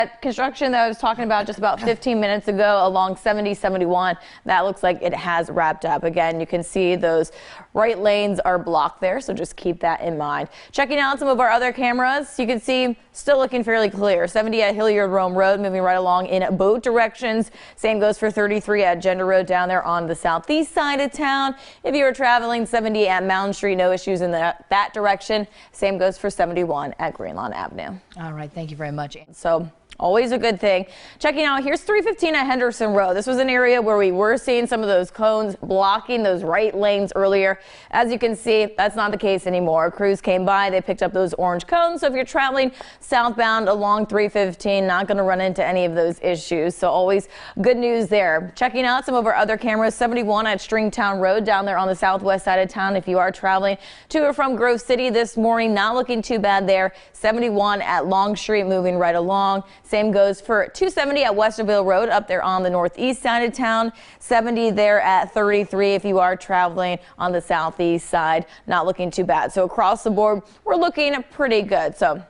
That construction that I was talking about just about 15 minutes ago along 70-71, that looks like it has wrapped up. Again, you can see those right lanes are blocked there, so just keep that in mind. Checking out some of our other cameras, you can see still looking fairly clear. 70 at Hilliard Rome Road, moving right along in both directions. Same goes for 33 at Gender Road down there on the southeast side of town. If you are traveling 70 at Mountain Street, no issues in that direction. Same goes for 71 at Greenlawn Avenue. All right, thank you very much. So always a good thing. Checking out, here's 315 at Henderson Road. This was an area where we were seeing some of those cones blocking those right lanes earlier. As you can see, that's not the case anymore. Crews came by, they picked up those orange cones. So if you're traveling southbound along 315, not going to run into any of those issues. So always good news there. Checking out some of our other cameras, 71 at Stringtown Road down there on the southwest side of town. If you are traveling to or from Grove City this morning, not looking too bad there. 71 at Long Street, moving right along. Same goes for 270 at Westerville Road up there on the northeast side of town. 70 there at 33 if you are traveling on the southeast side. Not looking too bad. So across the board, we're looking pretty good. So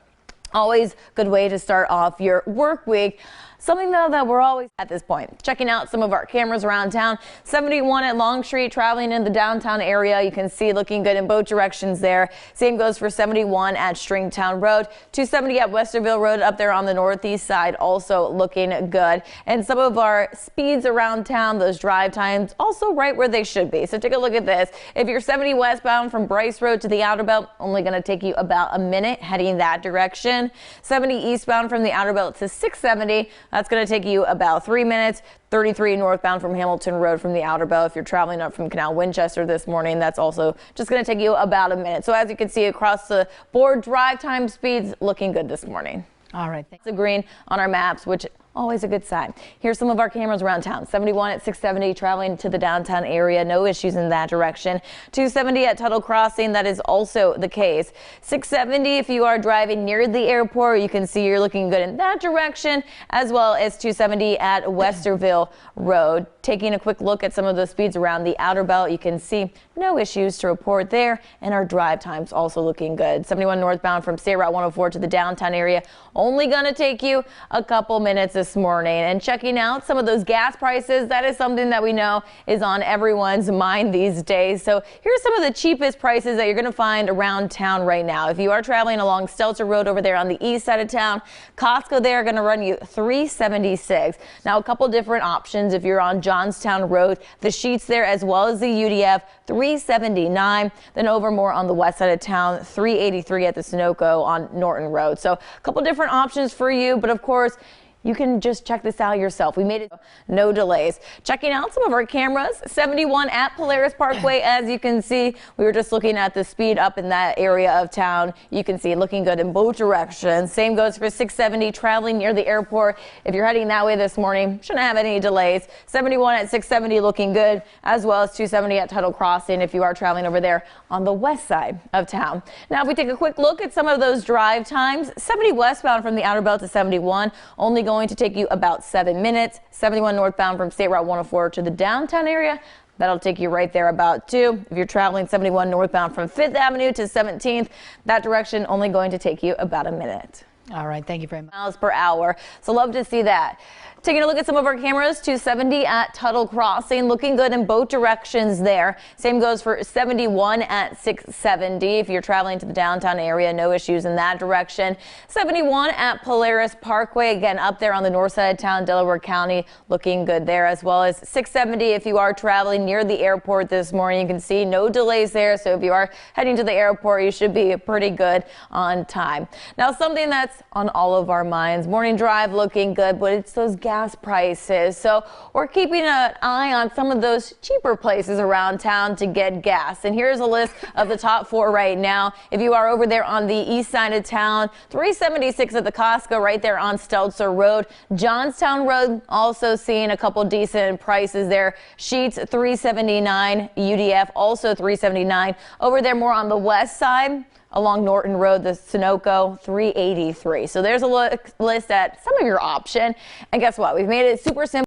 always good way to start off your work week. Something, though, that we're always at this point. Checking out some of our cameras around town. 71 at Long Street, traveling in the downtown area. You can see looking good in both directions there. Same goes for 71 at Stringtown Road. 270 at Westerville Road up there on the northeast side, also looking good. And some of our speeds around town, those drive times, also right where they should be. So take a look at this. If you're 70 westbound from Bryce Road to the Outer Belt, only going to take you about a minute heading that direction. 70 eastbound from the Outer Belt to 670. That's going to take you about 3 minutes. 33 northbound from Hamilton Road from the Outer Belt. If you're traveling up from Canal Winchester this morning, that's also just going to take you about a minute. So as you can see across the board, drive time speeds looking good this morning. All right. It's a green on our maps, which always a good sign. Here's some of our cameras around town. 71 at 670 traveling to the downtown area. No issues in that direction. 270 at Tuttle Crossing. That is also the case. 670 if you are driving near the airport. You can see you're looking good in that direction, as well as 270 at Westerville Road. Taking a quick look at some of the speeds around the Outer Belt, you can see no issues to report there, and our drive times also looking good. 71 northbound from State Route 104 to the downtown area, only going to take you a couple minutes this morning. And checking out some of those gas prices, that is something that we know is on everyone's mind these days. So here's some of the cheapest prices that you're going to find around town right now. If you are traveling along Stelter Road over there on the east side of town, Costco there are going to run you $3.76. Now a couple different options if you're on Johnstown Road, the Sheets there as well as the UDF, $3.79. Then over more on the west side of town, $3.83 at the Sunoco on Norton Road. So a couple different options for you, but of course you can just check this out yourself. We made it no delays. Checking out some of our cameras, 71 at Polaris Parkway. As you can see, we were just looking at the speed up in that area of town. You can see looking good in both directions. Same goes for 670 traveling near the airport. If you're heading that way this morning, shouldn't have any delays. 71 at 670 looking good, as well as 270 at Tuttle Crossing if you are traveling over there on the west side of town. Now, if we take a quick look at some of those drive times, 70 westbound from the Outer Belt to 71, only going to take you about 7 minutes. 71 northbound from State Route 104 to the downtown area, that'll take you right there about 2. If you're traveling 71 northbound from 5th Avenue to 17th, that direction only going to take you about a minute. All right, thank you very much. Miles per hour. So love to see that. Taking a look at some of our cameras, 270 at Tuttle Crossing, looking good in both directions there. Same goes for 71 at 670. If you're traveling to the downtown area, no issues in that direction. 71 at Polaris Parkway, again up there on the north side of town, Delaware County, looking good there, as well as 670 if you are traveling near the airport this morning. You can see no delays there, so if you are heading to the airport, you should be pretty good on time. Now, something that's on all of our minds, morning drive looking good, but it's those gas prices. So we're keeping an eye on some of those cheaper places around town to get gas. And here's a list of the top 4 right now. If you are over there on the east side of town, $3.76 at the Costco right there on Stelzer Road. Johnstown Road also seeing a couple decent prices there. Sheets $3.79, UDF also $3.79. Over there more on the west side, along Norton Road, the Sunoco, $3.83. So there's a list at some of your option. And guess what? We've made it super simple.